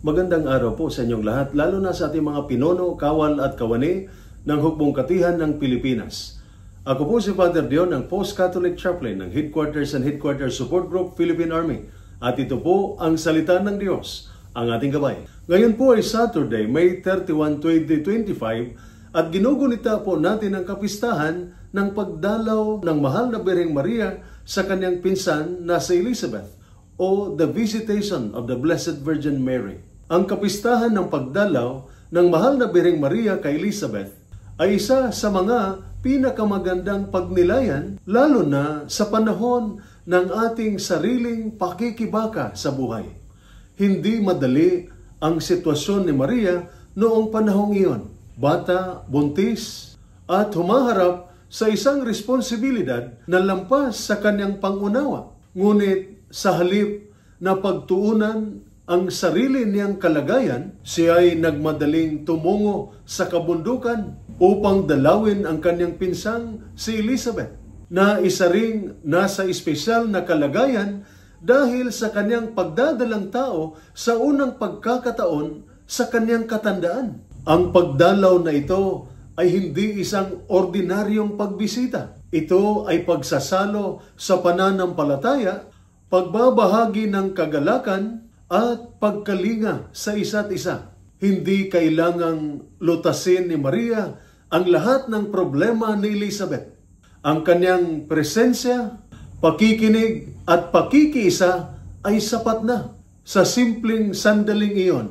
Magandang araw po sa inyong lahat, lalo na sa ating mga pinuno, kawal at kawani ng Hukbong Katihan ng Pilipinas. Ako po si Father Dion ng Post-Catholic Chaplain ng Headquarters and Headquarters Support Group Philippine Army. At ito po ang Salita ng Diyos, ang ating gabay. Ngayon po ay Saturday, May 31, 2025 at ginugunita po natin ang kapistahan ng pagdalaw ng Mahal na Birheng Maria sa kanyang pinsan na si Elizabeth o the Visitation of the Blessed Virgin Mary. Ang kapistahan ng pagdalaw ng Mahal na Birheng Maria kay Elizabeth ay isa sa mga pinakamagandang pagnilayan lalo na sa panahon ng ating sariling pakikibaka sa buhay. Hindi madali ang sitwasyon ni Maria noong panahong iyon. Bata, buntis, at humaharap sa isang responsibilidad na lampas sa kanyang pangunawa. Ngunit sa halip na pagtuunan ang sarili niyang kalagayan, siya ay nagmadaling tumungo sa kabundukan upang dalawin ang kanyang pinsang si Elizabeth, na isa ring nasa espesyal na kalagayan dahil sa kanyang pagdadalang tao sa unang pagkakataon sa kanyang katandaan. Ang pagdalaw na ito ay hindi isang ordinaryong pagbisita. Ito ay pagsasalo sa pananampalataya, pagbabahagi ng kagalakan at pagkalinga sa isa't isa. Hindi kailangang lutasin ni Maria ang lahat ng problema ni Elizabeth. Ang kanyang presensya, pakikinig at pakikiisa ay sapat na. Sa simpleng sandaling iyon,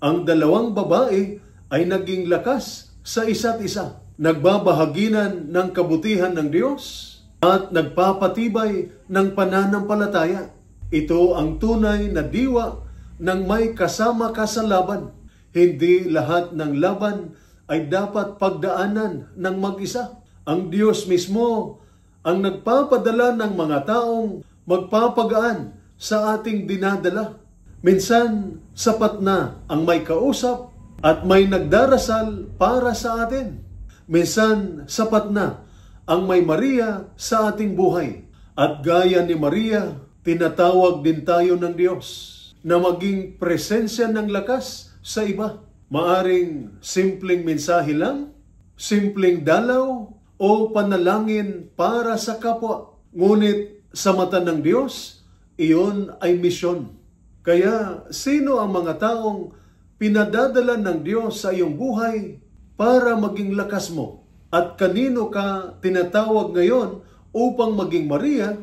ang dalawang babae ay naging lakas sa isa't isa. Nagbabahaginan ng kabutihan ng Diyos at nagpapatibay ng pananampalataya. Ito ang tunay na diwa ng may kasama ka sa laban. Hindi lahat ng laban ay dapat pagdaanan ng mag-isa. Ang Diyos mismo ang nagpapadala ng mga taong magpapagaan sa ating dinadala. Minsan, sapat na ang may kausap at may nagdarasal para sa atin. Minsan, sapat na ang may Maria sa ating buhay. At gaya ni Maria, tinatawag din tayo ng Diyos na maging presensya ng lakas sa iba. Maaring simpleng mensahe lang, simpleng dalaw, o panalangin para sa kapwa. Ngunit sa mata ng Diyos, iyon ay misyon. Kaya sino ang mga taong pinadadala ng Diyos sa iyong buhay para maging lakas mo? At kanino ka tinatawag ngayon upang maging Maria,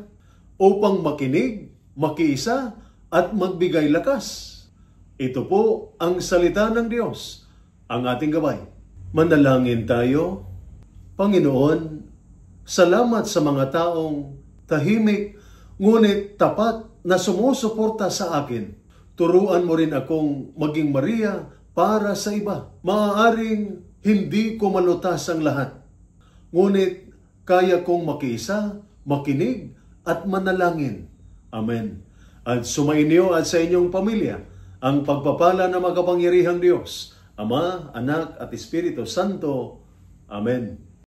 upang makinig, makiisa, at magbigay lakas? Ito po ang salita ng Diyos, ang ating gabay. Manalangin tayo. Panginoon, salamat sa mga taong tahimik, ngunit tapat na sumusuporta sa akin. Turuan mo rin akong maging Maria para sa iba. Maaaring hindi ko malutas ang lahat, ngunit kaya kong makiisa, makinig, at manalangin. Amen. At sumainyo at sa inyong pamilya ang pagpapala ng makapangyarihang Diyos, Ama, Anak, at Espiritu Santo. Amen.